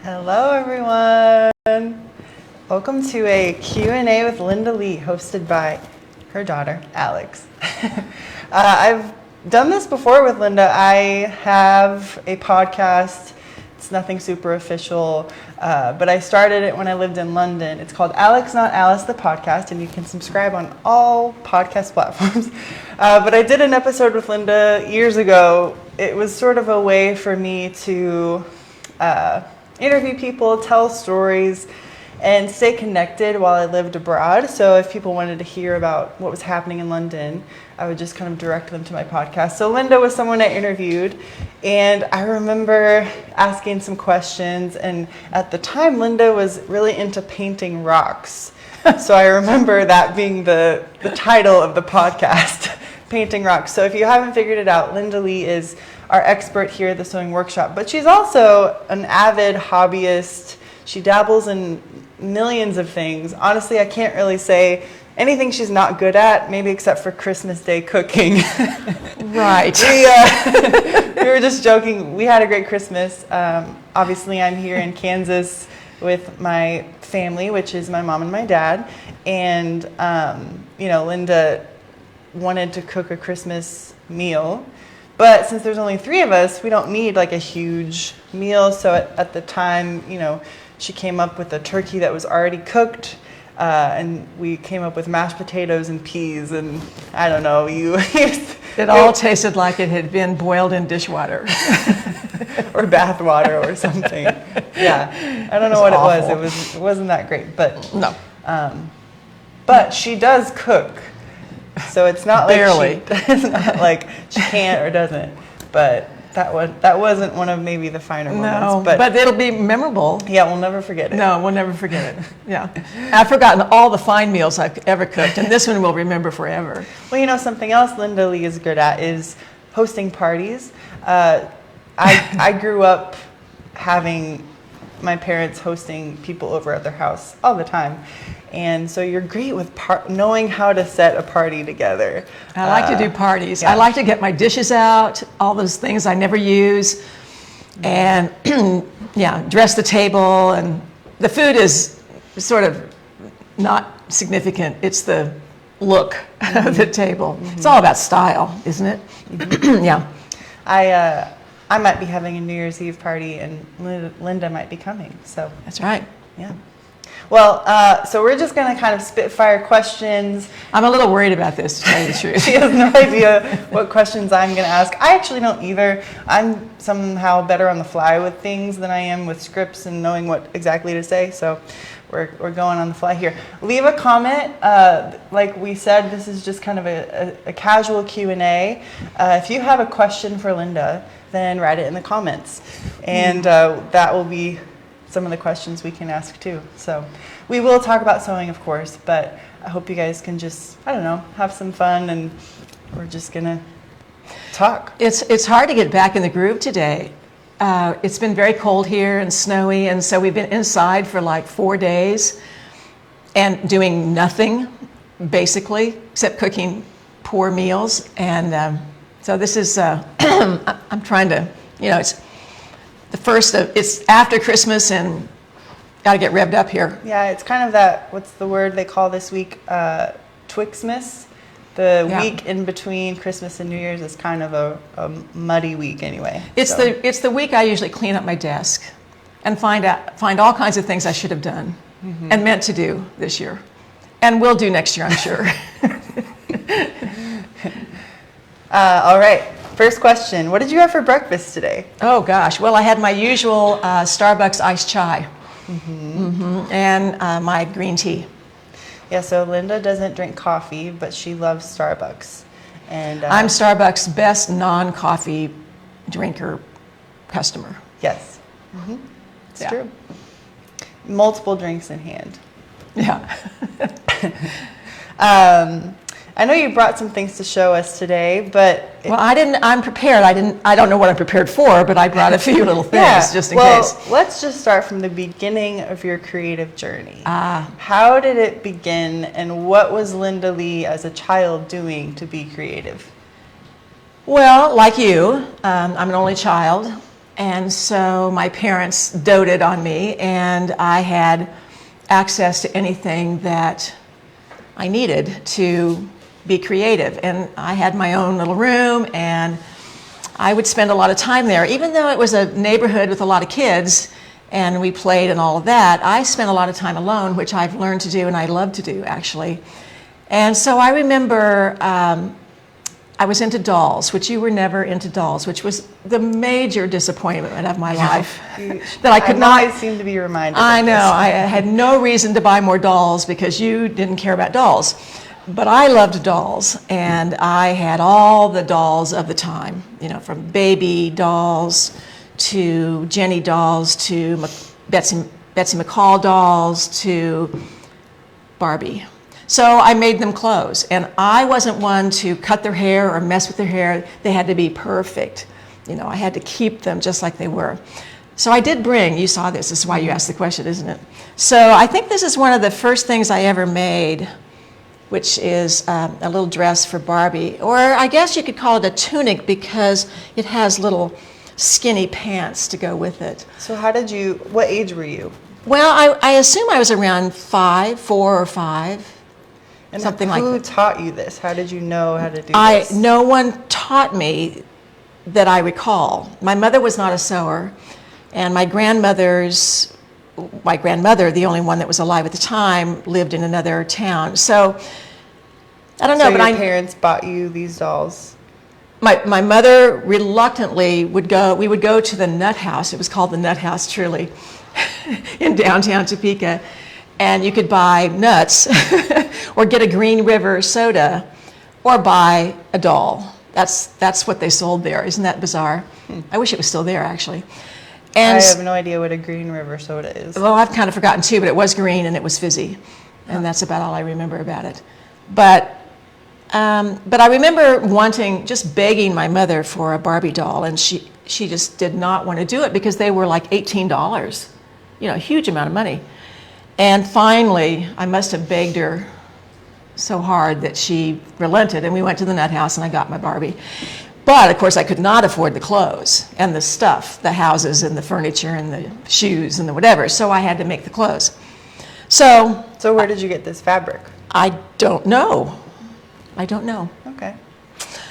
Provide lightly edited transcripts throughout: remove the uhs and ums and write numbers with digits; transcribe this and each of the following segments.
Hello, everyone. Welcome to a Q&A with Linda Lee, hosted by her daughter, Alex. I've done this before with Linda. I have a podcast. It's nothing super official, but I started it when I lived in London. It's called Alex Not Alice, the podcast, and you can subscribe on all podcast platforms. But I did an episode with Linda years ago. It was sort of a way for me to interview people, tell stories, and stay connected while I lived abroad. So if people wanted to hear about what was happening in London, I would just kind of direct them to my podcast. So Linda was someone I interviewed, and I remember asking some questions, and at the time Linda was really into painting rocks. So I remember that being the title of the podcast, Painting Rocks. So if you haven't figured it out, Linda Lee is our expert here at the Sewing Workshop, but she's also an avid hobbyist. She dabbles in millions of things. Honestly, I can't really say anything she's not good at, maybe except for Christmas Day cooking. Right. We were just joking. We had a great Christmas. Obviously, I'm here in Kansas with my family, which is my mom and my dad. And, Linda wanted to cook a Christmas meal. But since there's only 3 of us, we don't need like a huge meal. So at the time, she came up with a turkey that was already cooked. And we came up with mashed potatoes and peas, and I don't know, It all tasted like it had been boiled in dishwater. or bath water or something. Yeah, I don't know what awful. It was. It wasn't that great, but no. But she does cook, so it's not like barely. It's not like she can't or doesn't. But that wasn't one of maybe the finer moments. But it'll be memorable. Yeah, we'll never forget it. No, we'll never forget it. Yeah, I've forgotten all the fine meals I've ever cooked, and this one we'll remember forever. Well, something else Linda Lee is good at is hosting parties. I grew up having my parents hosting people over at their house all the time. And so you're great with knowing how to set a party together. I like to do parties. Yeah. I like to get my dishes out, all those things I never use, and dress the table. And the food is sort of not significant. It's the look of the table. Mm-hmm. It's all about style, isn't it? Mm-hmm. Yeah. I might be having a New Year's Eve party, and Linda might be coming. So that's right. Yeah. Well, so we're just going to kind of spitfire questions. I'm a little worried about this, to tell you the truth. She has no idea what questions I'm going to ask. I actually don't either. I'm somehow better on the fly with things than I am with scripts and knowing what exactly to say. So we're going on the fly here. Leave a comment. Like we said, this is just kind of a casual Q&A. If you have a question for Linda, then write it in the comments. And that will be some of the questions we can ask too. So we will talk about sewing, of course, but I hope you guys can just, have some fun, and we're just gonna talk. It's hard to get back in the groove today. It's been very cold here and snowy, and so we've been inside for like 4 days and doing nothing, basically, except cooking poor meals. And so this is, I'm trying to, it's it's after Christmas, and got to get revved up here. Yeah, it's kind of that, what's the word they call this week? Twixmas. The week in between Christmas and New Year's is kind of a muddy week anyway. It's the week I usually clean up my desk and find all kinds of things I should have done and meant to do this year. And will do next year, I'm sure. All right. First question, what did you have for breakfast today? Oh gosh, well I had my usual Starbucks iced chai and my green tea. Yeah, so Linda doesn't drink coffee, but she loves Starbucks. And I'm Starbucks' best non-coffee drinker customer. Yes, it's true. Multiple drinks in hand. Yeah. I know you brought some things to show us today, but I'm prepared. I don't know what I'm prepared for, but I brought a few little things just in case. Let's just start from the beginning of your creative journey. How did it begin, and what was Linda Lee as a child doing to be creative? Well, like you, I'm an only child, And so my parents doted on me, and I had access to anything that I needed to be creative. And I had my own little room, and I would spend a lot of time there. Even though it was a neighborhood with a lot of kids, and we played and all of that, I spent a lot of time alone, which I've learned to do, and I love to do, actually. And so I remember I was into dolls, which you were never into dolls, which was the major disappointment of my life. That I could not. I seem to be reminded. I of know. this. I had no reason to buy more dolls because you didn't care about dolls. But I loved dolls, and I had all the dolls of the time, you know, from baby dolls to Jenny dolls to Betsy McCall dolls to Barbie. So I made them clothes, and I wasn't one to cut their hair or mess with their hair. They had to be perfect. You know, I had to keep them just like they were. So I did bring, you saw this is why you asked the question, isn't it? So I think this is one of the first things I ever made, which is a little dress for Barbie, or I guess you could call it a tunic because it has little skinny pants to go with it. So what age were you? Well, I assume I was around 4 or 5. And Something like who that. taught you this? How did you know how to do this? No one taught me that I recall. My mother was not a sewer, and my grandmother, the only one that was alive at the time, lived in another town. So I don't know, So but your parents bought you these dolls? My mother reluctantly we would go to the Nut House. It was called the Nut House, truly, in downtown Topeka. And you could buy nuts or get a Green River soda or buy a doll. That's what they sold there. Isn't that bizarre? I wish it was still there, actually. And I have no idea what a Green River soda is. well, I've kind of forgotten too, but it was green and it was fizzy. And that's about all I remember about it. But I remember just begging my mother for a Barbie doll, and she just did not want to do it because they were like $18, you know, a huge amount of money. And finally, I must have begged her so hard that she relented, and we went to the Nut House, and I got my Barbie. But, of course, I could not afford the clothes and the stuff, the houses and the furniture and the shoes and the whatever, so I had to make the clothes. So where did you get this fabric? I don't know. Okay.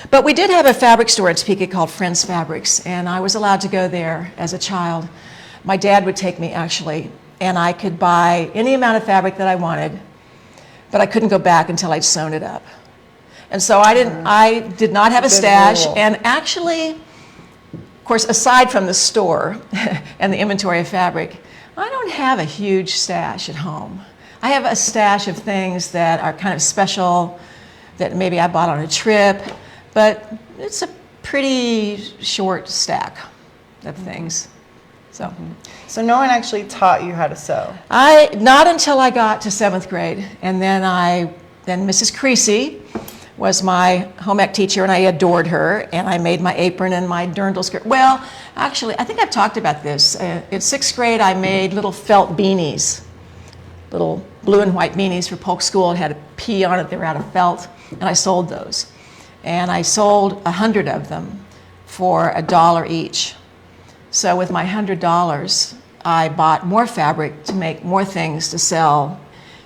But we did have a fabric store in Topeka called Friends Fabrics, and I was allowed to go there as a child. My dad would take me, actually, and I could buy any amount of fabric that I wanted, but I couldn't go back until I'd sewn it up. And so I did not have a Good stash, rule. and actually, of course, aside from the store and the inventory of fabric, I don't have a huge stash at home. I have a stash of things that are kind of special, that maybe I bought on a trip, but it's a pretty short stack of things. So no one actually taught you how to sew? Not until I got to 7th grade, and then Mrs. Creasy was my home ec teacher, and I adored her, and I made my apron and my dirndl skirt. Well, actually, I think I've talked about this. In 6th grade, I made little felt beanies, little blue and white beanies for Polk School. It had a P on it. They were out of felt, and I sold those. And I sold 100 of them for $1 each. So with my $100, I bought more fabric to make more things to sell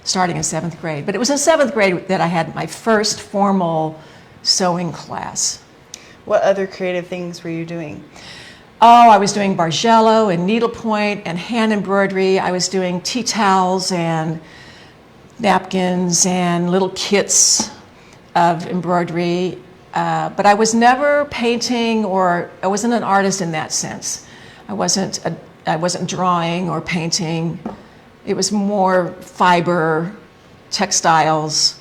starting in 7th grade. But it was in 7th grade that I had my first formal sewing class. What other creative things were you doing? Oh, I was doing bargello and needlepoint and hand embroidery. I was doing tea towels and napkins and little kits of embroidery. But I was never painting, or I wasn't an artist in that sense. I wasn't drawing or painting. It was more fiber, textiles.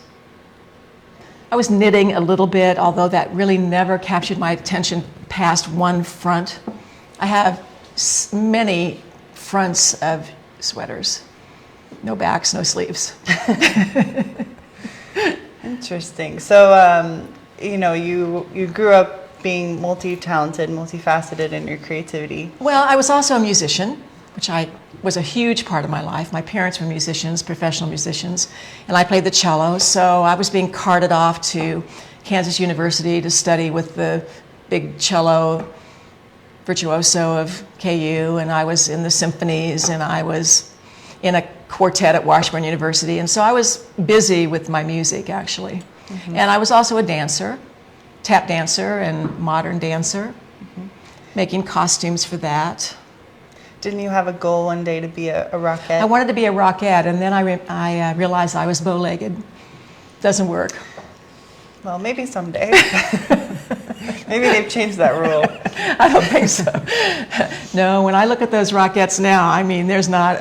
I was knitting a little bit, although that really never captured my attention past one front. I have many fronts of sweaters. No backs, no sleeves. Interesting. So, you grew up being multi-talented, multifaceted in your creativity. Well, I was also a musician, which was a huge part of my life. My parents were musicians, professional musicians, and I played the cello. So I was being carted off to Kansas University to study with the big cello virtuoso of KU, and I was in the symphonies, and I was in a quartet at Washburn University, and so I was busy with my music, actually. And I was also a dancer, tap dancer and modern dancer, making costumes for that. Didn't you have a goal one day to be a rockette? I wanted to be a rockette, and then I realized I was bow-legged. Doesn't work. Well, maybe someday. Maybe they've changed that rule. I don't think so. No, when I look at those rockettes now, I mean, there's not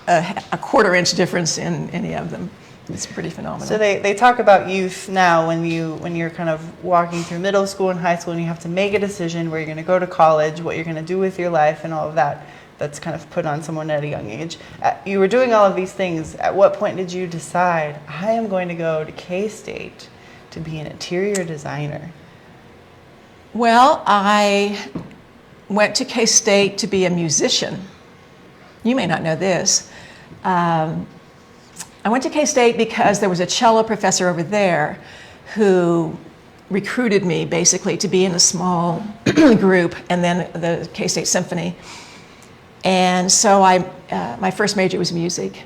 a quarter-inch difference in any of them. It's pretty phenomenal. So they talk about youth now when you're kind of walking through middle school and high school, and you have to make a decision where you're going to go to college, what you're going to do with your life, and all of that. That's kind of put on someone at a young age. You were doing all of these things. At what point did you decide, I am going to go to K-State to be an interior designer? Well, I went to K-State to be a musician. You may not know this. I went to K-State because there was a cello professor over there who recruited me basically to be in a small group, and then the K-State Symphony. And so my first major was music.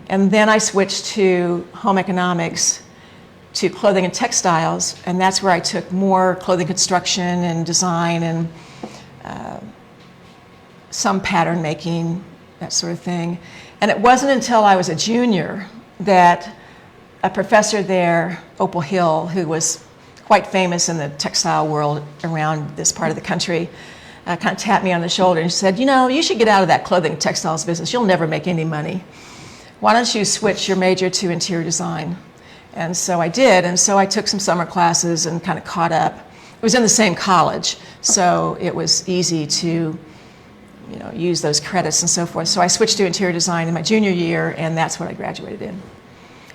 And then I switched to home economics, to clothing and textiles, and that's where I took more clothing construction and design and some pattern making, that sort of thing. And it wasn't until I was a junior that a professor there, Opal Hill, who was quite famous in the textile world around this part of the country, kind of tapped me on the shoulder and said, you should get out of that clothing and textiles business. You'll never make any money. Why don't you switch your major to interior design? And so I did, and so I took some summer classes and kind of caught up. It was in the same college, so it was easy to use those credits and so forth. So I switched to interior design in my junior year, and that's what I graduated in.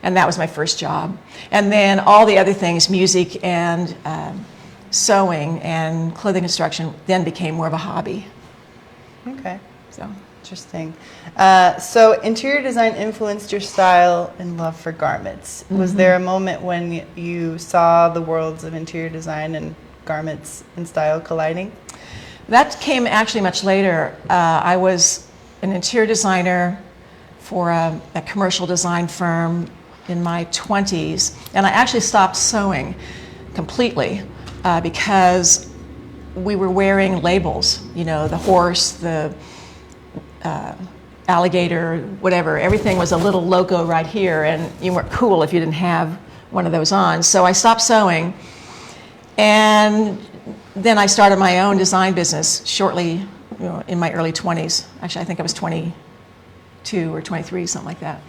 And that was my first job. And then all the other things, music and sewing and clothing construction, then became more of a hobby. Okay. So interesting. So interior design influenced your style and love for garments. Was there a moment when you saw the worlds of interior design and garments and style colliding? That came actually much later. I was an interior designer for a commercial design firm in my 20s, and I actually stopped sewing completely because we were wearing labels, the horse, the alligator, whatever. Everything was a little logo right here, and you weren't cool if you didn't have one of those on. So I stopped sewing, and then I started my own design business shortly, in my early 20s. Actually, I think I was 22 or 23, something like that.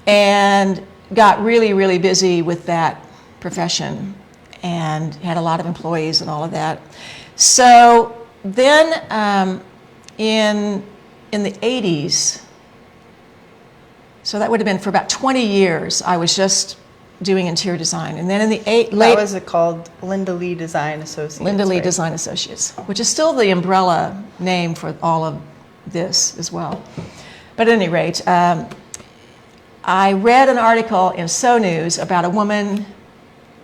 And got really, really busy with that profession and had a lot of employees and all of that. So then in the 80s, so that would have been for about 20 years, I was just doing interior design. And then in the That was called Linda Lee Design Associates. Linda Lee right? Design Associates, which is still the umbrella name for all of this as well. But at any rate, I read an article in Sew News about a woman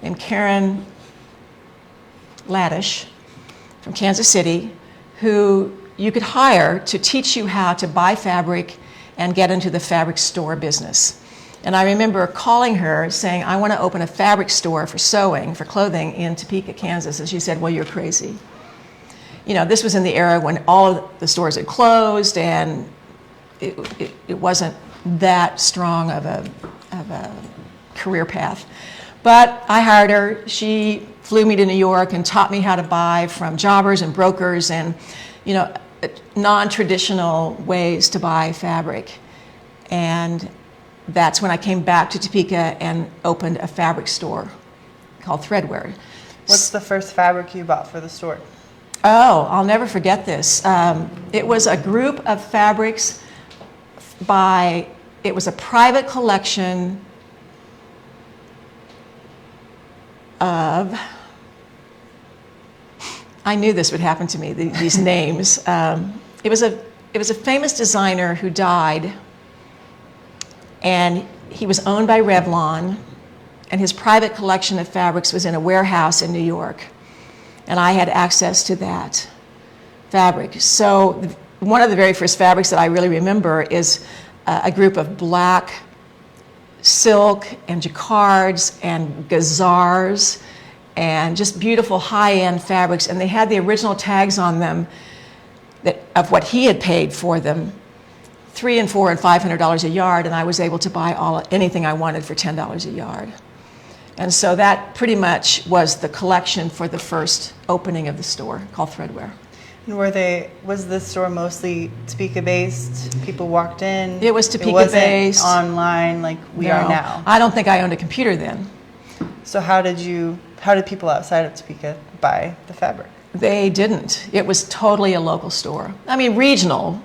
named Karen Laddish from Kansas City who you could hire to teach you how to buy fabric and get into the fabric store business. And I remember calling her saying, I want to open a fabric store for sewing, for clothing in Topeka, Kansas. And she said, well, you're crazy. This was in the era when all of the stores had closed and it wasn't that strong of a career path. But I hired her. She flew me to New York and taught me how to buy from jobbers and brokers and, non-traditional ways to buy fabric. And that's when I came back to Topeka and opened a fabric store called Threadwear. What's the first fabric you bought for the store? Oh, I'll never forget this. It was a group of fabrics it was a private collection of, I knew this would happen to me, these names. It was a famous designer who died, and he was owned by Revlon, and his private collection of fabrics was in a warehouse in New York, and I had access to that. fabric. So one of the very first fabrics that I really remember is a group of black silk and jacquards and gazars and just beautiful high-end fabrics. And they had the original tags on them of what he had paid for them, $300 and $400 and $500 a yard, and I was able to buy anything I wanted for $10 a yard. And so that pretty much was the collection for the first opening of the store called Threadwear. And was the store mostly Topeka based? People walked in? It was Topeka based. It wasn't online like we are now? I don't think I owned a computer then. So how did people outside of Topeka buy the fabric? They didn't. It was totally a local store. I mean, regional,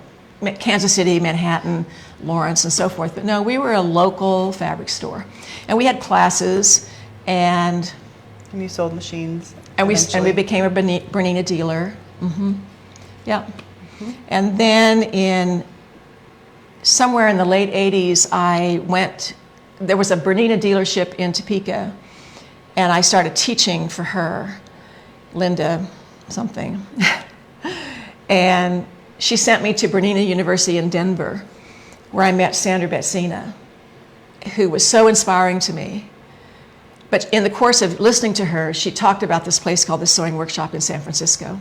Kansas City, Manhattan, Lawrence, and so forth. But no, we were a local fabric store. And we had classes, and you sold machines. And we became a Bernina dealer. Mm-hmm. Yeah. Mm-hmm. And then somewhere in the late 80s, there was a Bernina dealership in Topeka, and I started teaching for her, Linda something. And she sent me to Bernina University in Denver, where I met Sandra Betsina, who was so inspiring to me. But in the course of listening to her, she talked about this place called the Sewing Workshop in San Francisco.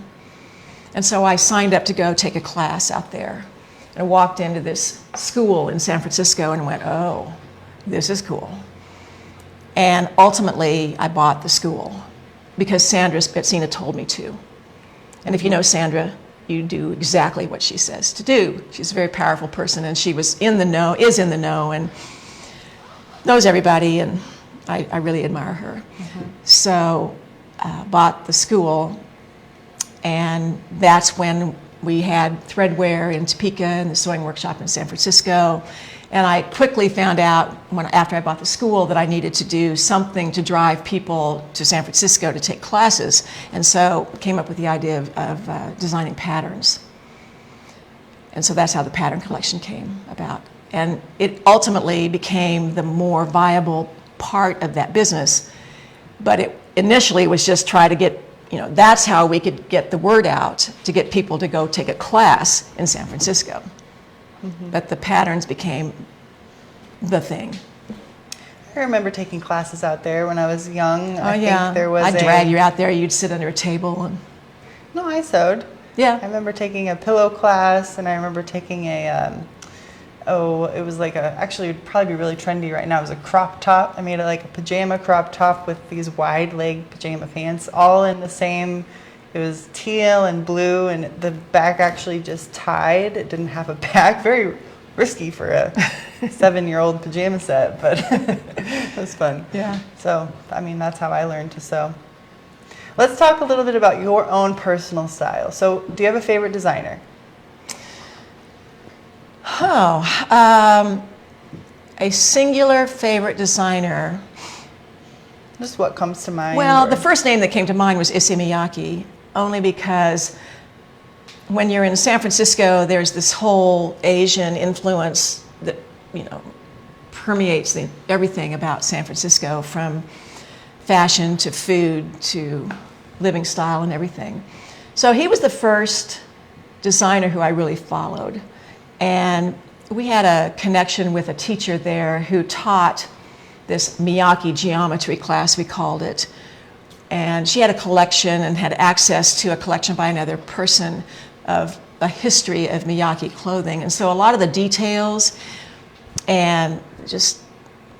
And so I signed up to go take a class out there. And I walked into this school in San Francisco and went, oh, this is cool. And ultimately, I bought the school because Sandra Betsina told me to. And if you know Sandra, you do exactly what she says to do. She's a very powerful person, and she is in the know, and knows everybody, and I really admire her. Mm-hmm. So bought the school, and that's when we had Threadwear in Topeka and the Sewing Workshop in San Francisco. And I quickly found out after I bought the school that I needed to do something to drive people to San Francisco to take classes. And so came up with the idea of designing patterns. And so that's how the pattern collection came about. And it ultimately became the more viable part of that business. But it initially was just try to get, that's how we could get the word out to get people to go take a class in San Francisco. Mm-hmm. But the patterns became the thing. I remember taking classes out there when I was young. I think there was I'd drag you out there, you'd sit under a table. No, I sewed. Yeah. I remember taking a pillow class, and I remember taking it was actually it would probably be really trendy right now. It was a crop top. I made it like a pajama crop top with these wide leg pajama pants, all in the same. It was teal and blue, and the back actually just tied. It didn't have a back. Very risky for a 7-year-old pajama set, but it was fun. Yeah. So, that's how I learned to sew. Let's talk a little bit about your own personal style. So, do you have a favorite designer? A singular favorite designer. Just what comes to mind? Well, the first name that came to mind was Issey Miyake, only because when you're in San Francisco, there's this whole Asian influence that, permeates everything about San Francisco, from fashion to food to living style and everything. So he was the first designer who I really followed. And we had a connection with a teacher there who taught this Miyake geometry class, we called it. And she had a collection and had access to a collection by another person of a history of Miyake clothing. And so a lot of the details and just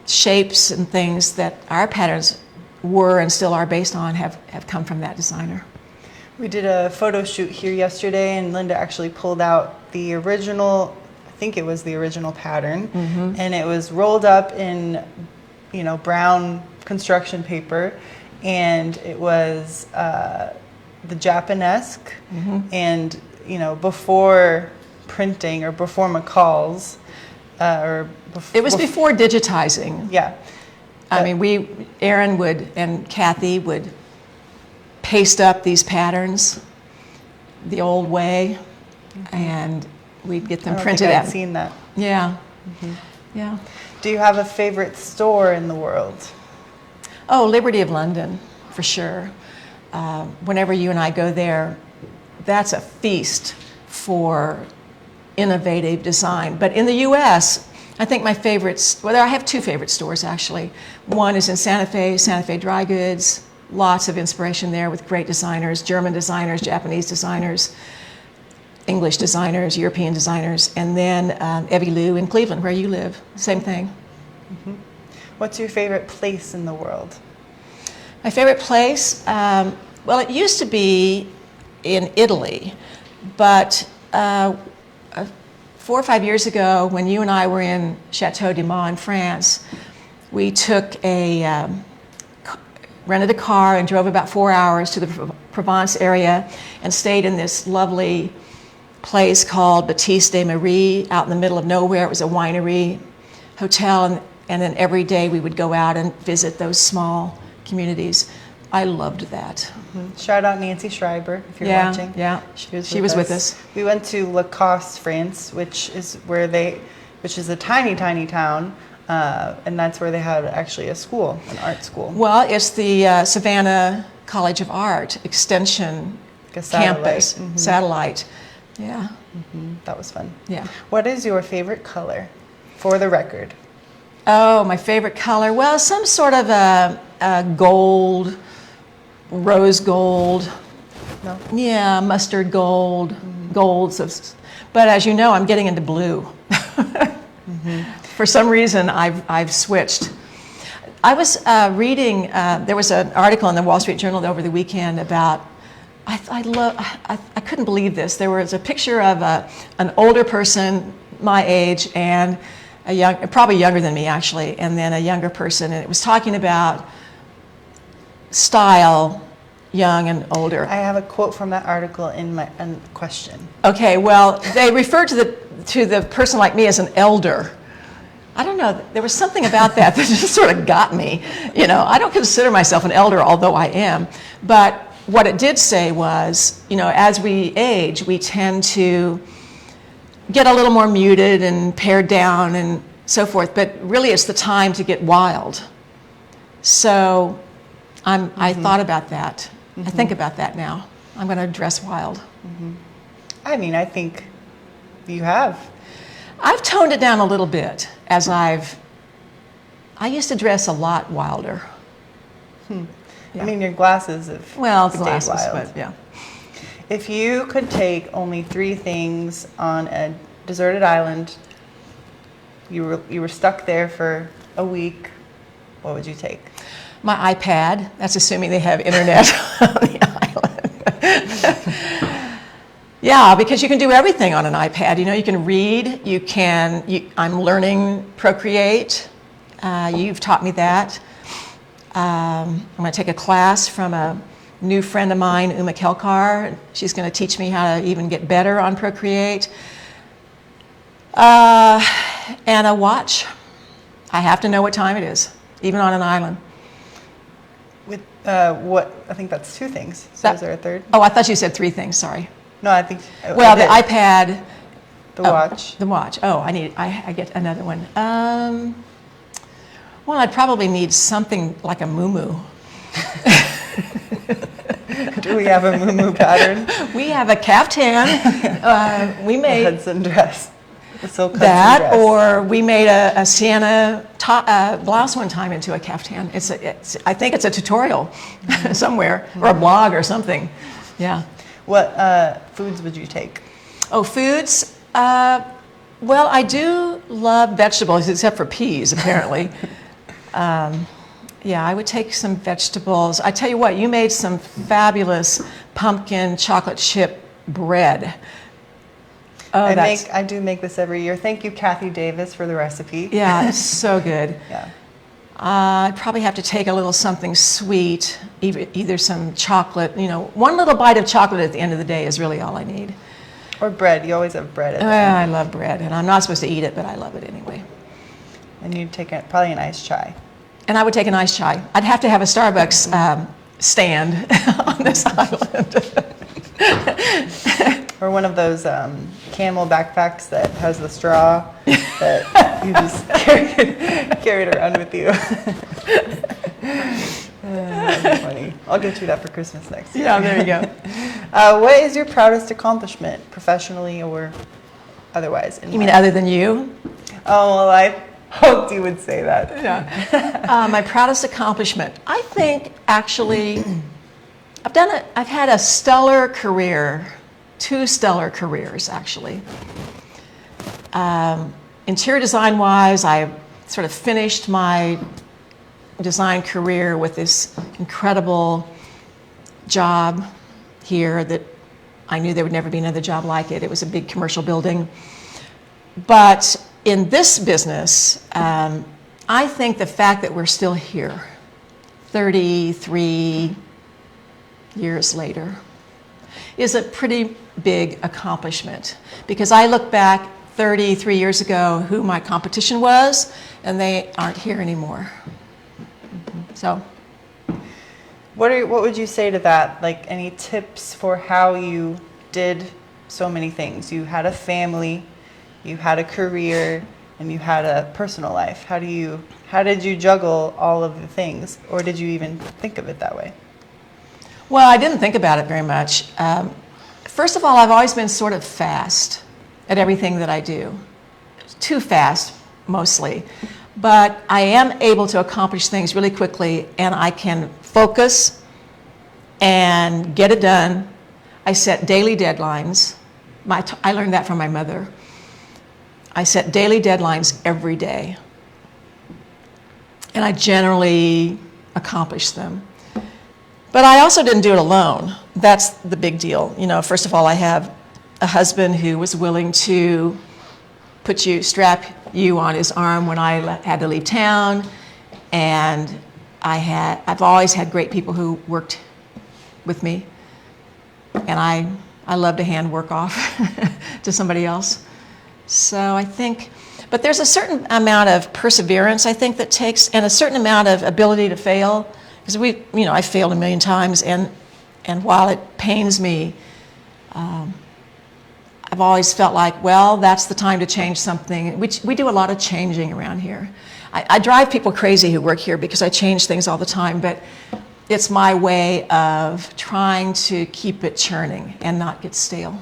shapes and things that our patterns were and still are based on have come from that designer. We did a photo shoot here yesterday, and Linda actually pulled out the original, I think it was the original pattern, mm-hmm. and it was rolled up in, brown construction paper, and it was the Japanesque, mm-hmm. and, before printing or before McCall's, it was before digitizing. Yeah. Erin and Kathy would paste up these patterns the old way, mm-hmm. and we'd get them printed out. I've seen that. Yeah. Mm-hmm. Yeah. Do you have a favorite store in the world? Oh, Liberty of London, for sure. Whenever you and I go there, that's a feast for innovative design. But in the US, I think my favorites, well, I have two favorite stores actually. One is in Santa Fe Dry Goods. Lots of inspiration there with great designers, German designers, Japanese designers, English designers, European designers, and then Evie Lou in Cleveland, where you live. Same thing. Mm-hmm. What's your favorite place in the world? My favorite place? Well, it used to be in Italy, but 4 or 5 years ago, when you and I were in Chateau du Mans in France, we took rented a car and drove about 4 hours to the Provence area and stayed in this lovely place called Baptiste des Maries out in the middle of nowhere. It was a winery hotel, and then every day we would go out and visit those small communities. I loved that. Mm-hmm. Shout out Nancy Schreiber if you're watching. Yeah, she was with us. We went to Lacoste, France, which is a tiny, tiny town, and that's where they had actually a school, an art school. Well, it's the Savannah College of Art Extension campus, Mm-hmm. satellite. Yeah. Mm-hmm. That was fun. Yeah. What is your favorite color, for the record? Oh, my favorite color? Well, some sort of a gold, rose gold. No? Yeah, mustard gold, golds of. But as you know, I'm getting into blue. Mm-hmm. For some reason, I've switched. I was reading. There was an article in the Wall Street Journal over the weekend about. I couldn't believe this. There was a picture of an older person my age and probably younger than me actually, and then a younger person, and it was talking about style, young and older. I have a quote from that article in my question. Okay, well, they referred to the person like me as an elder. I don't know, there was something about that just sort of got me. You know, I don't consider myself an elder, although I am, but what it did say was, you know, as we age, we tend to get a little more muted and pared down and so forth, but really it's the time to get wild. So I thought about that. I think about that now. I'm going to dress wild. Mm-hmm. I mean, I think you have. I've toned it down a little bit as I used to dress a lot wilder. Yeah. I mean, your glasses have the stayed glasses, wild. but yeah. If you could take only 3 things on a deserted island, you were stuck there for a week, what would you take? My iPad. That's assuming they have internet on the island. Yeah, because you can do everything on an iPad. You know, you can read. I'm learning Procreate. You've taught me that. I'm going to take a class from a new friend of mine, Uma Kelkar. She's going to teach me how to even get better on Procreate. And a watch. I have to know what time it is, even on an island. With what? I think that's 2 things. So is there a third? Oh, I thought you said 3 things. Sorry. No, I think. Well, the iPad. The watch. The watch. Oh, I get another one. Well, I'd probably need something like a muumuu. Do we have a muumuu pattern? We have a caftan. We made Hudson dress. The silk Hudson that, dress. or we made a sienna blouse one time into a caftan. I think it's a tutorial somewhere, or a blog or something. Yeah. What foods would you take? Oh, foods. Well, I do love vegetables, except for peas, apparently. Yeah, I would take some vegetables. I tell you what, you made some fabulous pumpkin chocolate chip bread. Oh, I do make this every year. Thank you, Kathy Davis, for the recipe. Yeah, it's so good. Yeah. I'd probably have to take a little something sweet, either some chocolate. You know, one little bite of chocolate at the end of the day is really all I need. Or bread. You always have bread at the end. I love bread, and I'm not supposed to eat it, but I love it anyway. And you'd take probably an iced chai. And I would take an iced chai. I'd have to have a Starbucks stand on this island. Or one of those camel backpacks that has the straw that you just carry it around with you. That's funny. I'll get you that for Christmas next year. Yeah, there you go. What is your proudest accomplishment, professionally or otherwise? You mean other than you? Oh, well, I hoped you would say that. Yeah. My proudest accomplishment, I think, actually, I've had a stellar career, 2 stellar careers, actually. Interior design-wise, I sort of finished my design career with this incredible job here that I knew there would never be another job like it. It was a big commercial building. But in this business, I think the fact that we're still here, 33 years later, is a pretty big accomplishment. Because I look back 33 years ago who my competition was, and they aren't here anymore. So, what would you say to that? Like, any tips for how you did so many things? You had a family, you had a career, and you had a personal life. How did you juggle all of the things, or did you even think of it that way? well, I didn't think about it very much. First of all, I've always been sort of fast at everything that I do. Too fast, mostly. But I am able to accomplish things really quickly, and I can focus and get it done. I set daily deadlines. I learned that from my mother. I set daily deadlines every day, and I generally accomplish them. But I also didn't do it alone. That's the big deal. You know, first of all, I have a husband who was willing to strap you on his arm when I had to leave town, and I've always had great people who worked with me, and I love to hand work off to somebody else. So I think, but there's a certain amount of perseverance I think that takes, and a certain amount of ability to fail, because I failed a million times, and while it pains me, I've always felt like, well, that's the time to change something. We do a lot of changing around here. I drive people crazy who work here because I change things all the time, but it's my way of trying to keep it churning and not get stale.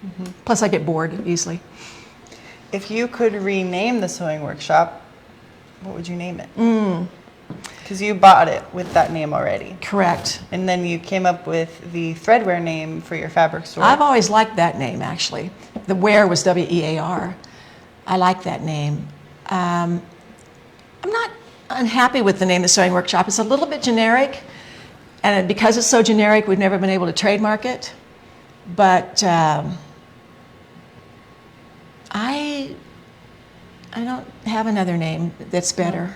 Mm-hmm. Plus, I get bored easily. If you could rename the sewing workshop, what would you name it? Because you bought it with that name already. Correct. And then you came up with the Threadwear name for your fabric store. I've always liked that name, actually. The wear was W-E-A-R. I like that name. I'm not unhappy with the name, the Sewing Workshop. It's a little bit generic, and because it's so generic, we've never been able to trademark it. But I don't have another name that's better.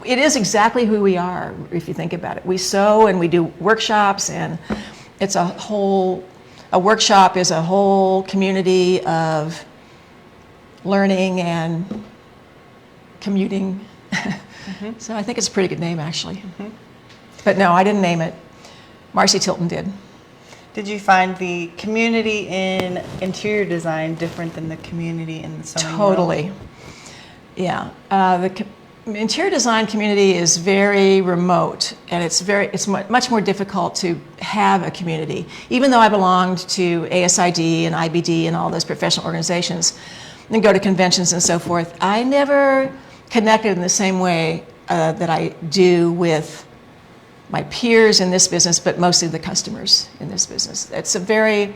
It is exactly who we are, if you think about it. We sew and we do workshops, and it's a workshop is a whole community of learning and commuting. Mm-hmm. So I think it's a pretty good name, actually. Mm-hmm. But no, I didn't name it. Marcy Tilton did. Did you find the community in interior design different than the community in the sewing Totally. world? Yeah. The interior design community is very remote, and it's much more difficult to have a community. Even though I belonged to ASID and IBD and all those professional organizations and go to conventions and so forth, I never connected in the same way that I do with my peers in this business, but mostly the customers in this business. It's a very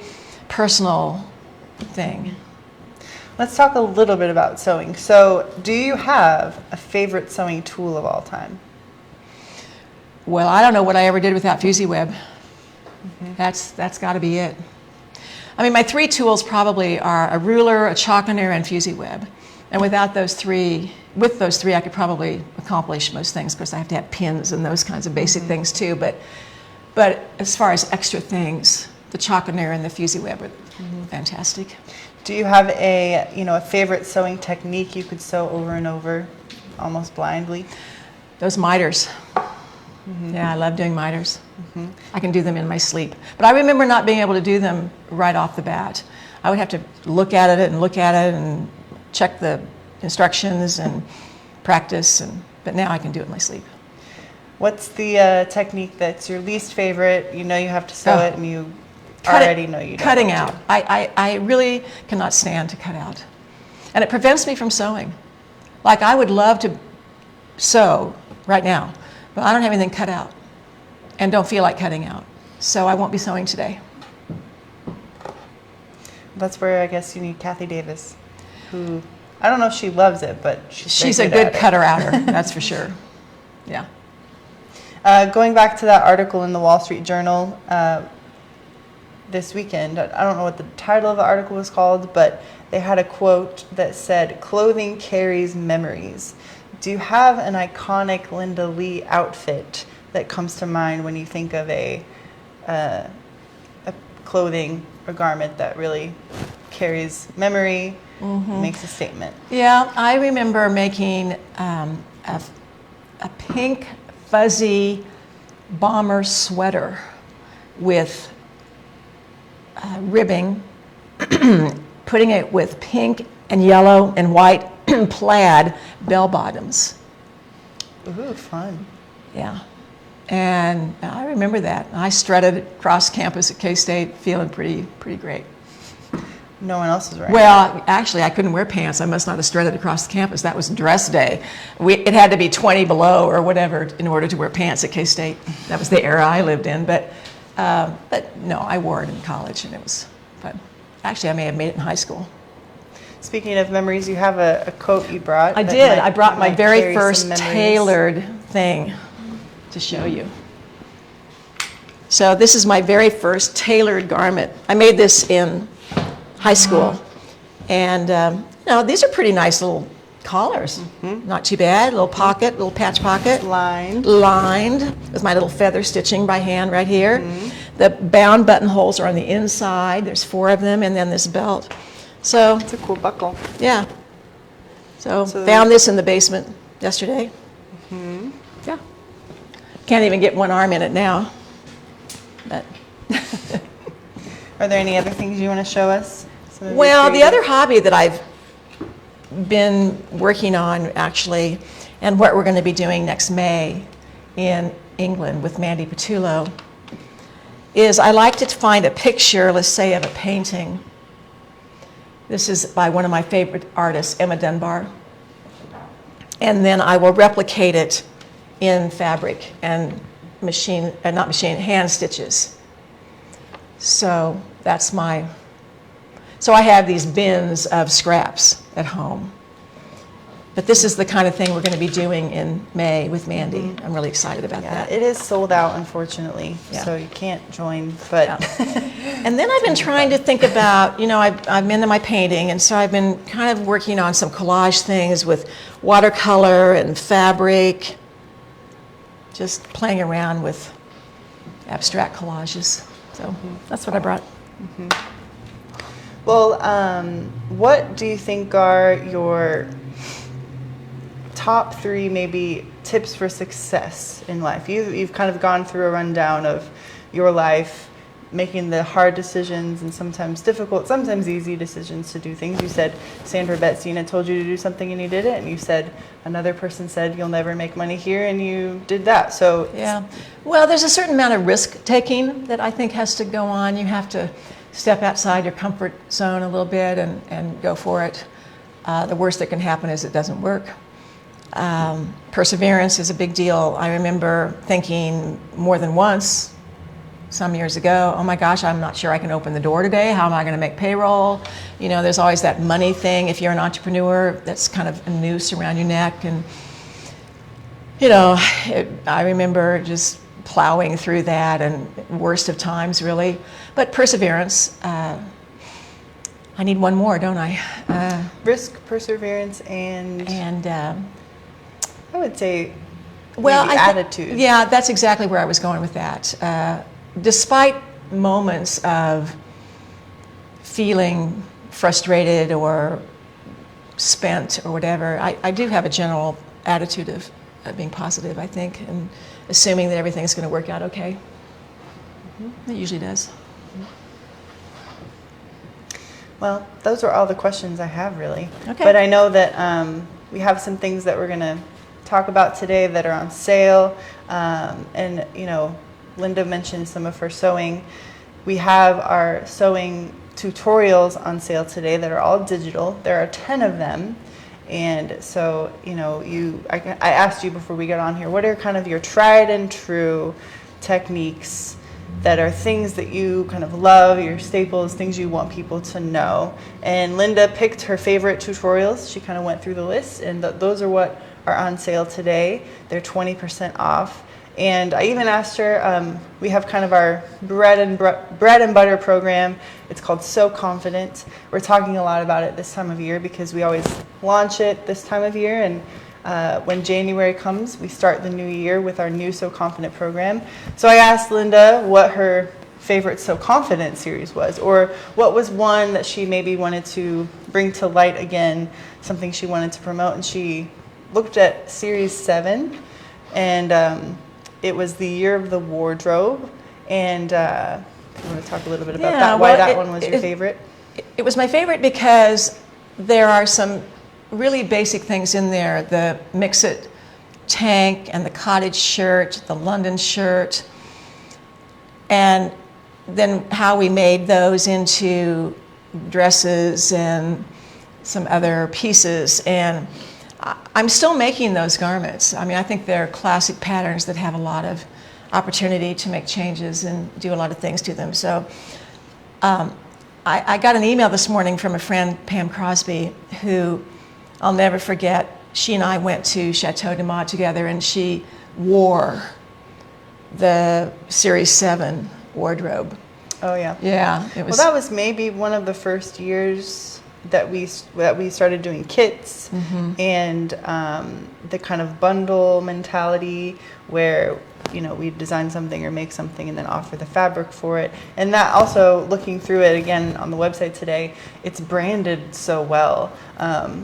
personal thing. Let's talk a little bit about sewing. So, do you have a favorite sewing tool of all time? Well, I don't know what I ever did without FusiWeb. Mm-hmm. That's got to be it. I mean, my 3 tools probably are a ruler, a chalconer, and FusiWeb. And with those three, I could probably accomplish most things, because I have to have pins and those kinds of basic mm-hmm. things too. But as far as extra things, the chalconer and the FusiWeb are mm-hmm. fantastic. Do you have a favorite sewing technique you could sew over and over, almost blindly? Those miters. Mm-hmm. Yeah, I love doing miters. Mm-hmm. I can do them in my sleep. But I remember not being able to do them right off the bat. I would have to look at it and check the instructions and practice. But now I can do it in my sleep. What's the technique that's your least favorite? You know you have to sew Oh. it, and you Cut it- already know you don't Cutting want out. to. I really cannot stand to cut out. And it prevents me from sewing. Like, I would love to sew right now, but I don't have anything cut out and don't feel like cutting out. So I won't be sewing today. That's where I guess you need Kathy Davis, who, I don't know if she loves it, but She's very a good at it. cutter-outer, that's for sure. Yeah. Going back to that article in the Wall Street Journal this weekend, I don't know what the title of the article was called, but they had a quote that said, "Clothing carries memories." Do you have an iconic Linda Lee outfit that comes to mind when you think of a clothing or garment that really carries memory, makes a statement? Yeah, I remember making a pink fuzzy bomber sweater with ribbing, putting it with pink and yellow and white plaid bell bottoms. Ooh, fun. Yeah. And I remember that. I strutted across campus at K-State feeling pretty great. No one else was wearing Well, actually, I couldn't wear pants. I must not have strutted across the campus. That was dress day. It had to be 20 below or whatever in order to wear pants at K-State. That was the era I lived in. But no, I wore it in college, and it was fun. Actually, I may have made it in high school. Speaking of memories, you have a coat you brought. I that did. might- I brought my might very carry some first memories. tailored thing to show you. So this is my very first tailored garment. I made this in high school. And, these are pretty nice little collars. Not too bad. Little pocket, little patch pocket. Lined. Lined with my little feather stitching by hand right here. The bound buttonholes are on the inside. There's 4 of them, and then this belt. So, It's a cool buckle. yeah. So So found this in the basement yesterday. Yeah. Can't even get one arm in it now. But Are there any other things you want to show us? Some of your well, the creative- other hobby that I've been working on actually, and what we're going to be doing next May in England with Mandy Patullo, is I like to find a picture, let's say, of a painting. This is by one of my favorite artists, Emma Dunbar. And then I will replicate it in fabric and hand stitches. So that's so I have these bins of scraps at home. But this is the kind of thing we're going to be doing in May with Mandy. I'm really excited about Yeah, that. it is sold out, unfortunately, Yeah. so you can't join. But And then I've been trying to think about, I'm into my painting, and so I've been kind of working on some collage things with watercolor and fabric, just playing around with abstract collages. So that's what I brought. well, what do you think are your top 3 maybe tips for success in life? You've kind of gone through a rundown of your life, making the hard decisions and sometimes difficult, sometimes easy decisions to do things. You said Sandra Betsina told you to do something and you did it, and you said another person said you'll never make money here and you did that. So Yeah. Well, there's a certain amount of risk taking that I think has to go on. You have to step outside your comfort zone a little bit and go for it. The worst that can happen is it doesn't work. Perseverance is a big deal. I remember thinking more than once some years ago, oh my gosh, I'm not sure I can open the door today. How am I going to make payroll? There's always that money thing. If you're an entrepreneur, that's kind of a noose around your neck. And, I remember just plowing through that, and worst of times, really. But perseverance, I need one more, don't I? risk, perseverance, and I would say Well, maybe I thi- attitude. Yeah, that's exactly where I was going with that. Despite moments of feeling frustrated or spent or whatever, I do have a general attitude of being positive, I think, and assuming that everything's going to work out okay. It usually does. Well, those are all the questions I have, really. Okay. But I know that we have some things that we're going to talk about today that are on sale. And, you know, Linda mentioned some of her sewing. We have our sewing tutorials on sale today that are all digital. There are 10 of them. And so, you know, I asked you before we got on here, what are kind of your tried and true techniques that are things that you kind of love, your staples, things you want people to know? And Linda picked her favorite tutorials. She kind of went through the list, and those are what are on sale today. They're 20% off. And I even asked her, we have kind of our bread and butter program. It's called So Confident. We're talking a lot about it this time of year because we always launch it this time of year. And when January comes, we start the new year with our new So Confident program. So I asked Linda what her favorite So Confident series was, or what was one that she maybe wanted to bring to light again, something she wanted to promote. And she looked at Series 7, and it was the Year of the Wardrobe, and I want to talk a little bit about that, why that one was your favorite? It was my favorite because there are some really basic things in there, the Mix-It tank and the cottage shirt, the London shirt, and then how we made those into dresses and some other pieces. And I'm still making those garments. I mean, I think they're classic patterns that have a lot of opportunity to make changes and do a lot of things to them. So I got an email this morning from a friend, Pam Crosby, who I'll never forget. She and I went to Chateau de Maude together, and she wore the Series 7 wardrobe. Oh, yeah. Yeah, it was. Well, that was maybe one of the first years that we started doing kits, and the kind of bundle mentality where, you know, we design something or make something and then offer the fabric for it. And that also, looking through it again on the website today, it's branded so well.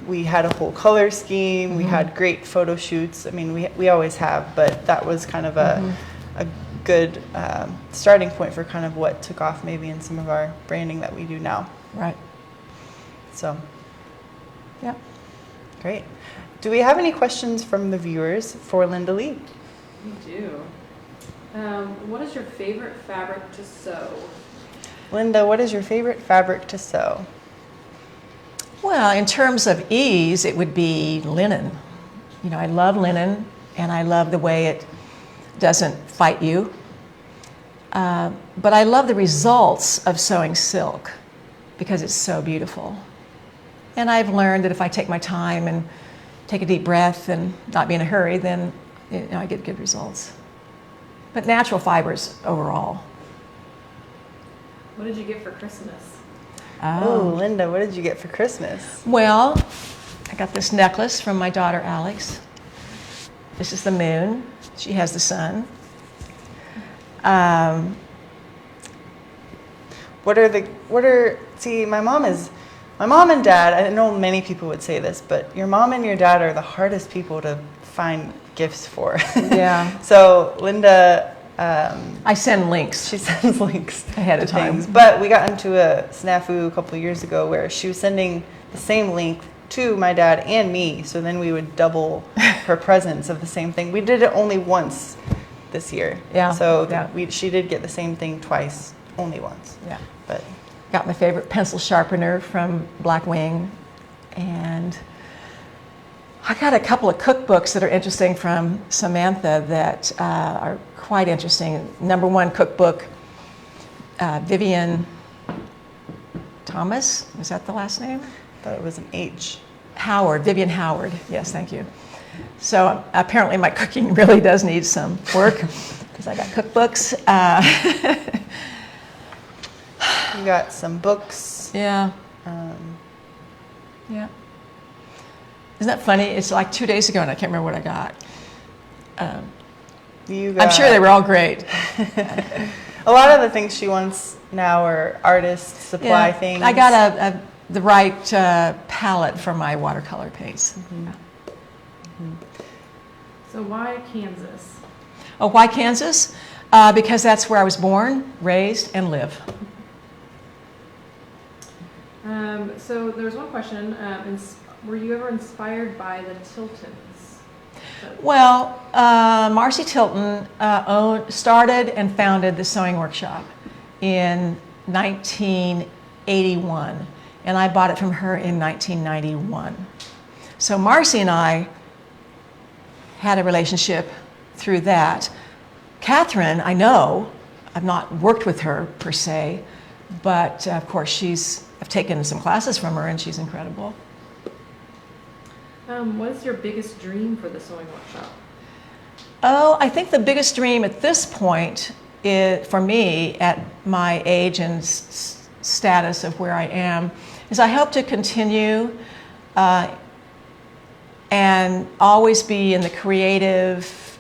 We had a whole color scheme. We had great photo shoots. I mean, we always have, but that was kind of a good starting point for kind of what took off maybe in some of our branding that we do now. Right. So, yeah. Great. Do we have any questions from the viewers for Linda Lee? We do. What is your favorite fabric to sew? Linda, what is your favorite fabric to sew? Well, in terms of ease, it would be linen. You know, I love linen, and I love the way it doesn't fight you. But I love the results of sewing silk because it's so beautiful. And I've learned that if I take my time and take a deep breath and not be in a hurry, then I get good results. But natural fibers overall. What did you get for Christmas? Oh, Linda, what did you get for Christmas? Well, I got this necklace from my daughter, Alex. This is the moon. She has the sun. See, my mom and dad, I know many people would say this, but your mom and your dad are the hardest people to find gifts for. Yeah. So Linda, I send links. she sends links Ahead of to time. things. But we got into a snafu a couple of years ago where she was sending the same link to my dad and me, so then we would double her presents of the same thing. We did it only once this year. Yeah. So Yeah. she did get the same thing twice, only once. Yeah. But Got my favorite pencil sharpener from Blackwing, and I got a couple of cookbooks that are interesting from Samantha that are quite interesting. Number one cookbook, Vivian Thomas, is that the last name? I thought it was an H. Howard, Vivian Howard, yes, thank you. So apparently my cooking really does need some work because I got cookbooks. You got some books. Yeah. Yeah. Isn't that funny? It's like 2 days ago and I can't remember what I got. I'm sure they were all great. A lot of the things she wants now are artist supply things. I got the right palette for my watercolor paints. So why Kansas? Oh, why Kansas? Because that's where I was born, raised, and live. So there was one question. Were you ever inspired by the Tiltons? Well, Marcy Tilton started and founded the Sewing Workshop in 1981, and I bought it from her in 1991. So Marcy and I had a relationship through that. Catherine, I know, I've not worked with her per se, but of course I've taken some classes from her and she's incredible. What is your biggest dream for the sewing workshop? Oh, I think the biggest dream at this point for me at my age and status of where I am is I hope to continue and always be in the creative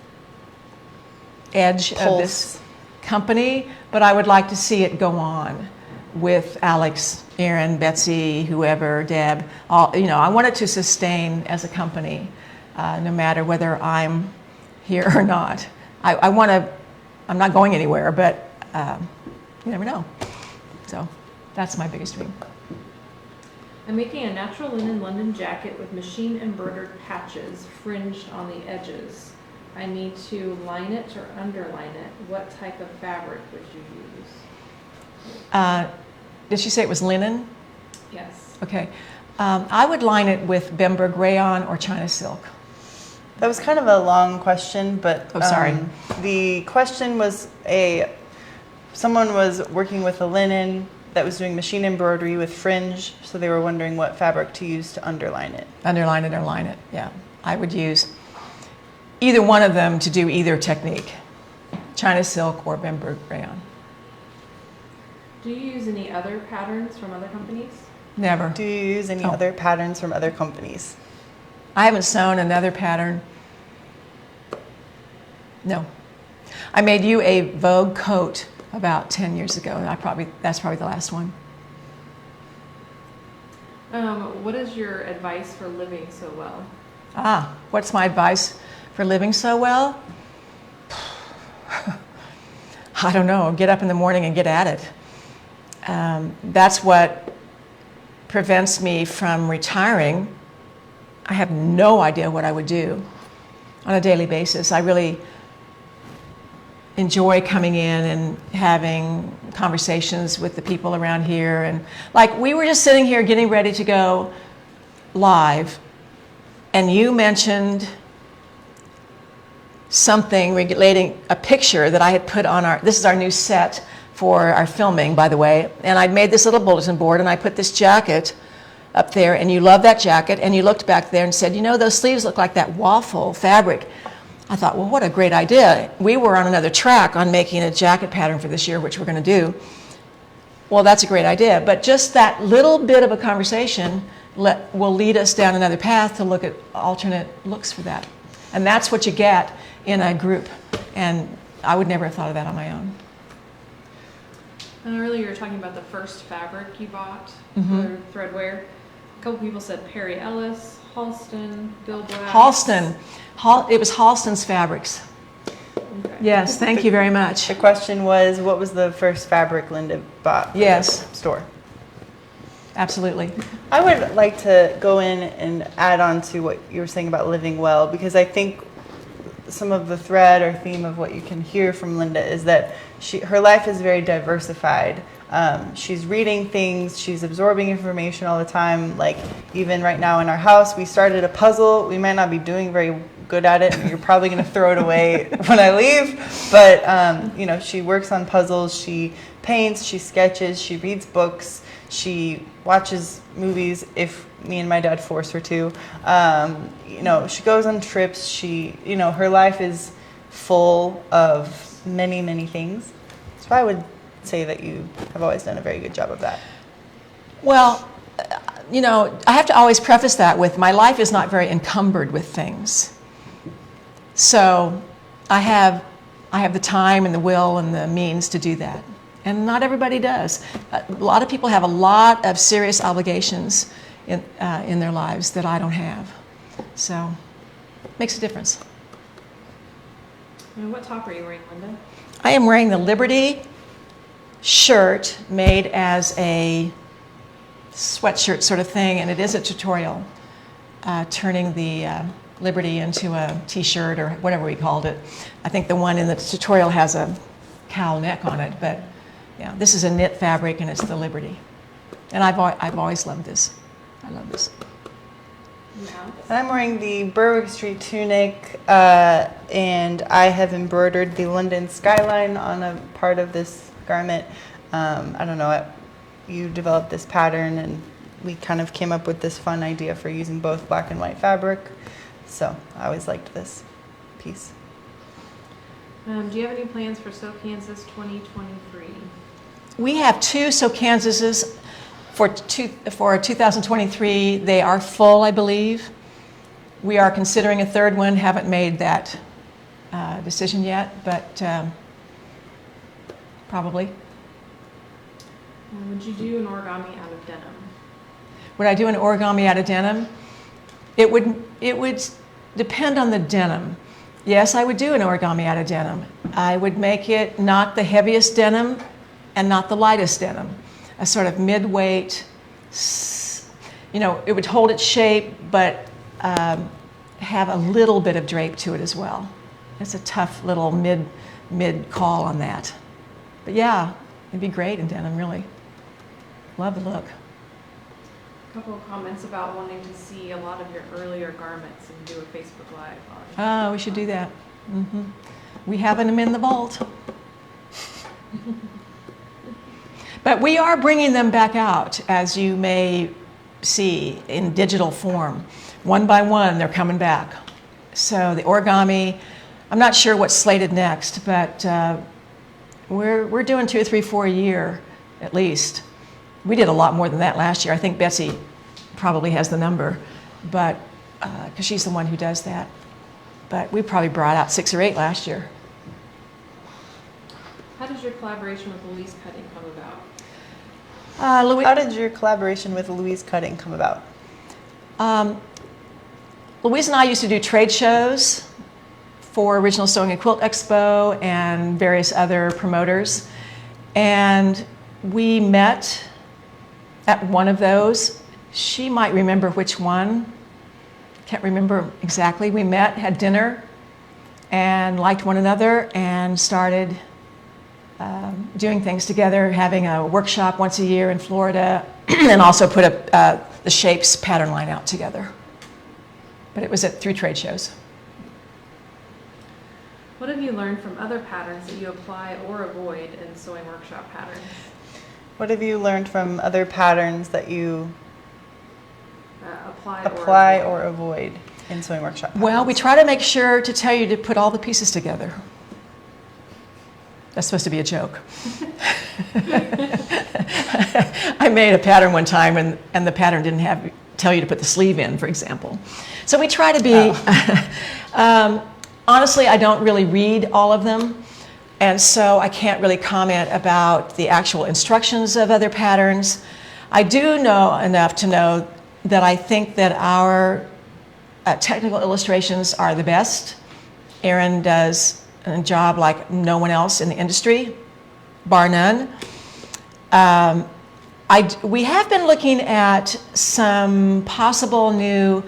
edge of this company, but I would like to see it go on with Alex, Erin, Betsy, whoever, Deb. I want it to sustain as a company, no matter whether I'm here or not. I'm not going anywhere, but you never know. So that's my biggest dream. I'm making a natural linen London jacket with machine embroidered patches fringed on the edges. I need to line it or underline it. What type of fabric would you use? Did she say it was linen? Yes. Okay. I would line it with Bemberg rayon or China silk. That was kind of a long question, but Oh, sorry. The question was someone was working with a linen that was doing machine embroidery with fringe, so they were wondering what fabric to use to underline it. Underline it or line it, yeah. I would use either one of them to do either technique, China silk or Bemberg rayon. Do you use any other patterns from other companies? Never. Do you use any other patterns from other companies? I haven't sewn another pattern. No. I made you a Vogue coat about 10 years ago, and that's probably the last one. What is your advice for living so well? What's my advice for living so well? I don't know. Get up in the morning and get at it. That's what prevents me from retiring. I have no idea what I would do on a daily basis. I really enjoy coming in and having conversations with the people around here. And like, we were just sitting here getting ready to go live, and you mentioned something relating a picture that I had put on this is our new set for our filming, by the way, and I'd made this little bulletin board and I put this jacket up there, and you loved that jacket, and you looked back there and said, those sleeves look like that waffle fabric. I thought, well, what a great idea. We were on another track on making a jacket pattern for this year, which we're going to do. Well, that's a great idea, but just that little bit of a conversation will lead us down another path to look at alternate looks for that. And that's what you get in a group, and I would never have thought of that on my own. Earlier you were talking about the first fabric you bought for Threadwear. A couple people said Perry Ellis, Halston, Bill Black. Halston. It was Halston's fabrics. Okay. Yes, thank you very much. The question was, what was the first fabric Linda bought from Yes. the store? Absolutely. I would like to go in and add on to what you were saying about living well, because I think some of the thread or theme of what you can hear from Linda is that her life is very diversified. She's reading things, she's absorbing information all the time. Like, even right now in our house, we started a puzzle. We might not be doing very good at it, and you're probably going to throw it away when I leave. But she works on puzzles, she paints, she sketches, she reads books, she watches movies if me and my dad force her to. She goes on trips. Her life is full of many, many things. So I would say that you have always done a very good job of that. Well, I have to always preface that with my life is not very encumbered with things. So I have the time and the will and the means to do that. And not everybody does. A lot of people have a lot of serious obligations in their lives that I don't have. So it makes a difference. And what top are you wearing, Linda? I am wearing the Liberty shirt made as a sweatshirt sort of thing, and it is a tutorial, turning the Liberty into a t-shirt or whatever we called it. I think the one in the tutorial has a cowl neck on it, but yeah, this is a knit fabric and it's the Liberty. And I've always loved this. I love this. Yeah. And I'm wearing the Berwick Street tunic, and I have embroidered the London skyline on a part of this garment. I don't know, you developed this pattern, and we kind of came up with this fun idea for using both black and white fabric. So I always liked this piece. Do you have any plans for Sew Kansas 2023? We have two Sew Kansases for 2023. They are full, I believe. We are considering a third one. Haven't made that decision yet, but probably. Would you do an origami out of denim? Would I do an origami out of denim? It would depend on the denim. Yes, I would do an origami out of denim. I would make it not the heaviest denim and not the lightest denim. A sort of mid-weight, it would hold its shape, but have a little bit of drape to it as well. It's a tough little mid call on that. But yeah, it'd be great in denim, really. Love the look. A couple of comments about wanting to see a lot of your earlier garments and do a Facebook Live on. Oh, we should do that. We have them in the vault. But we are bringing them back out, as you may see, in digital form. One by one, they're coming back. So the origami, I'm not sure what's slated next, but we're doing 2, 3, 4 a year at least. We did a lot more than that last year. I think Betsy probably has the number, but because she's the one who does that. But we probably brought out 6 or 8 last year. How does your collaboration with Louise Cutting come about? How did your collaboration with Louise Cutting come about? Louise and I used to do trade shows for Original Sewing and Quilt Expo and various other promoters. And we met at one of those. She might remember which one. Can't remember exactly. We met, had dinner, and liked one another, and started doing things together, having a workshop once a year in Florida, and also put the Shapes pattern line out together. But it was through trade shows. What have you learned from other patterns that you apply or avoid in sewing workshop patterns? What have you learned from other patterns that you Apply or avoid in sewing workshop patterns? Well, we try to make sure to tell you to put all the pieces together. That's supposed to be a joke. I made a pattern one time, and the pattern didn't tell you to put the sleeve in, for example. So we try to be, honestly, I don't really read all of them, and so I can't really comment about the actual instructions of other patterns. I do know enough to know that I think that our technical illustrations are the best. Erin does a job like no one else in the industry, bar none. We have been looking at some possible new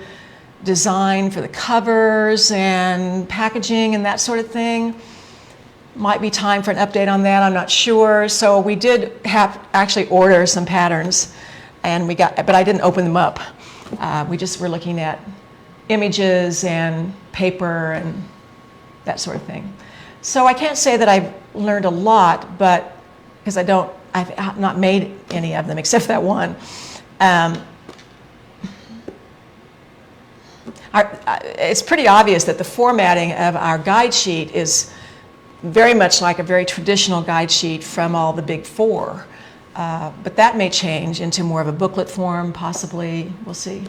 design for the covers and packaging and that sort of thing. Might be time for an update on that, I'm not sure. So we did actually order some patterns, and but I didn't open them up. We just were looking at images and paper and that sort of thing. So I can't say that I've learned a lot, but because I've not made any of them except that one. It's pretty obvious that the formatting of our guide sheet is very much like a very traditional guide sheet from all the big four. But that may change into more of a booklet form, possibly. We'll see.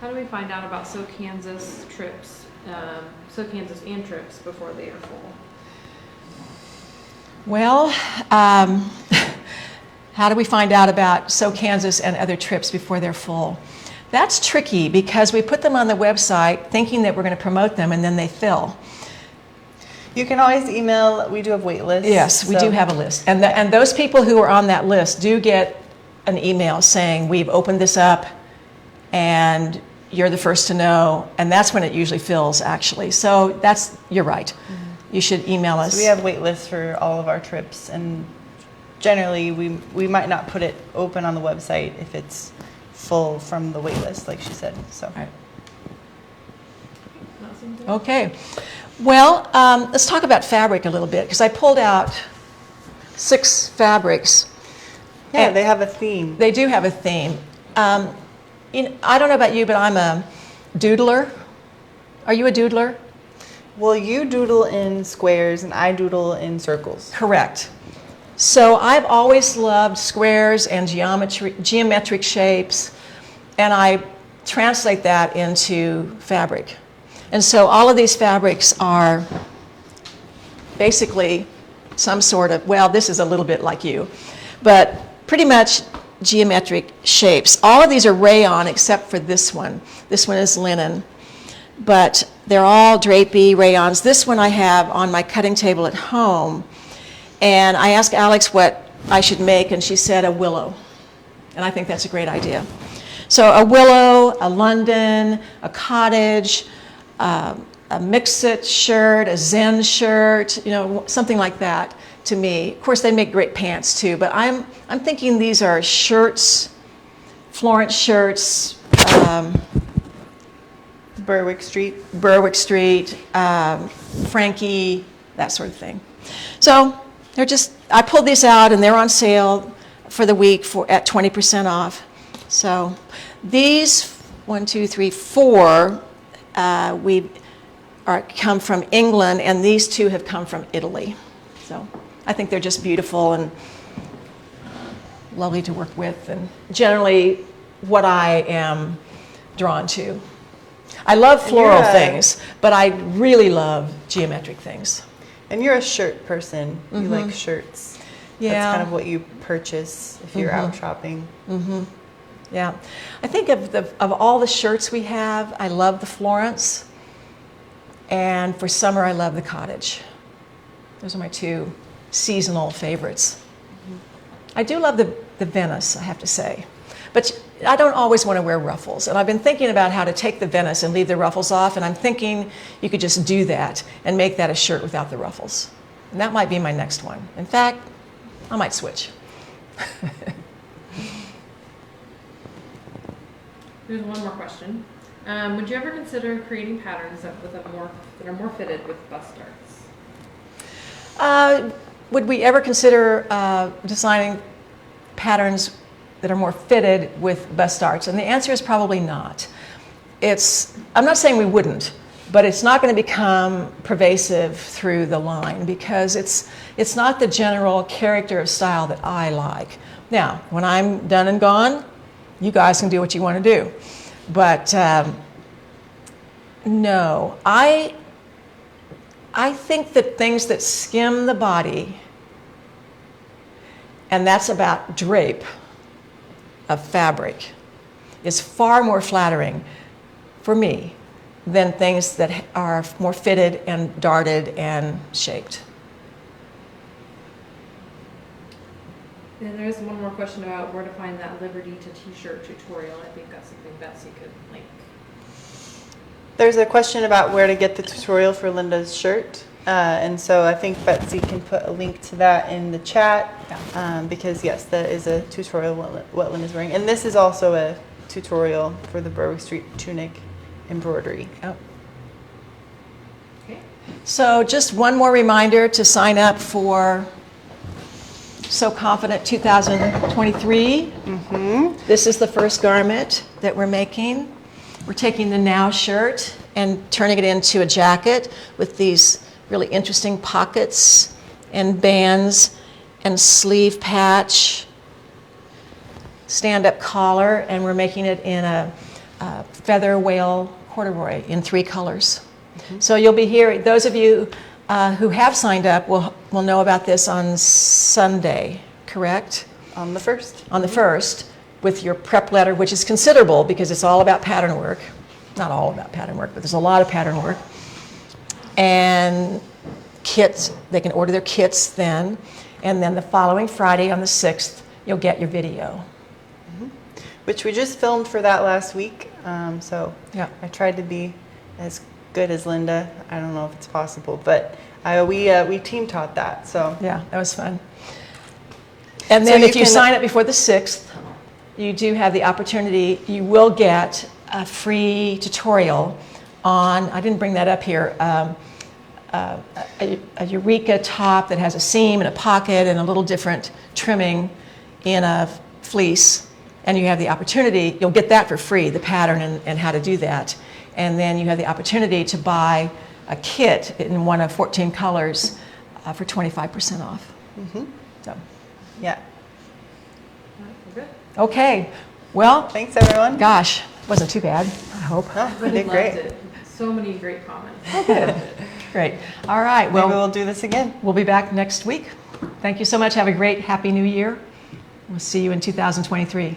How do we find out about Sew Kansas trips, Sew Kansas and trips before they are full? Well, how do we find out about Sew Kansas and other trips before they're full? That's tricky because we put them on the website thinking that we're going to promote them, and then they fill. You can always email. We do have wait lists. Yes, we do have a list. And those people who are on that list do get an email saying, we've opened this up and you're the first to know, and that's when it usually fills, actually. So you're right. You should email us. So we have wait lists for all of our trips, and generally we might not put it open on the website if it's full from the wait list, like she said. So. All right. Not something? Okay. Well, let's talk about fabric a little bit, because I pulled out 6 fabrics. Yeah, And they have a theme. they do have a theme. I don't know about you, but I'm a doodler. Are you a doodler? Well, you doodle in squares and I doodle in circles. Correct. So I've always loved squares and geometric shapes, and I translate that into fabric. And so all of these fabrics are basically some sort of, well, this is a little bit like you, but pretty much geometric shapes. All of these are rayon except for this one. This one is linen, but they're all drapey rayons. This one I have on my cutting table at home, and I asked Alex what I should make, and she said a willow, and I think that's a great idea. So a willow, a London, a cottage, a mix-it shirt, a Zen shirt, something like that to me. Of course, they make great pants too, but I'm thinking these are shirts, Florence shirts, Berwick Street. Frankie, that sort of thing. So I pulled these out and they're on sale for the week at 20% off. So these 1, 2, 3, 4 come from England, and these 2 have come from Italy. So I think they're just beautiful and lovely to work with, and generally what I am drawn to. I love floral things, but I really love geometric things. And you're a shirt person. You like shirts. Yeah. That's kind of what you purchase if you're out shopping. Yeah. I think of all the shirts we have, I love the Florence. And for summer, I love the cottage. Those are my 2 seasonal favorites. I do love the Venice, I have to say. But I don't always want to wear ruffles. And I've been thinking about how to take the Venice and leave the ruffles off. And I'm thinking you could just do that and make that a shirt without the ruffles. And that might be my next one. In fact, I might switch. There's one more question. Would you ever consider creating patterns that are more fitted with bust darts? Would we ever consider designing patterns that are more fitted with bust darts? And the answer is probably not. I'm not saying we wouldn't, but it's not going to become pervasive through the line because it's not the general character of style that I like. Now, when I'm done and gone, you guys can do what you want to do. But no, I think that things that skim the body, and that's about drape of fabric, is far more flattering for me than things that are more fitted and darted and shaped. And there's one more question about where to find that Liberty to T-shirt tutorial. I think that's something Betsy could link. There's a question about where to get the tutorial for Linda's shirt. And so I think Betsy can put a link to that in the chat because yes, that is a tutorial what Linda's wearing. And this is also a tutorial for the Berwick Street tunic embroidery. Oh. Okay. So just one more reminder to sign up for So Confident 2023. This is the first garment that we're making. We're taking the Now shirt and turning it into a jacket with these really interesting pockets and bands and sleeve patch, stand-up collar, and we're making it in a feather whale corduroy in 3 colors. So you'll be hearing, those of you who have signed up will know about this on Sunday, correct? On the 1st. On the 1st, with your prep letter, which is considerable because it's all about pattern work. Not all about pattern work, but there's a lot of pattern work. And kits, they can order their kits then. And then the following Friday on the 6th, you'll get your video. which we just filmed for that last week. So Yeah. I tried to be as good as Linda. I don't know if it's possible, but we team taught that. So Yeah, that was fun. And So then you if you can- sign up before the 6th, you do have the opportunity, you will get a free tutorial on, I didn't bring that up here, a Eureka top that has a seam and a pocket and a little different trimming in a fleece. And you have the opportunity, you'll get that for free, the pattern and how to do that. And then you have the opportunity to buy a kit in one of 14 colors for 25% off. So, yeah. We're good. okay, well, Thanks everyone. gosh, wasn't too bad, I hope. Oh, we Really did loved great. it. So many great comments. Great. All right, Maybe well, we'll do this again. we'll be back next week. Thank you so much. Have a great, happy new year. We'll see you in 2023.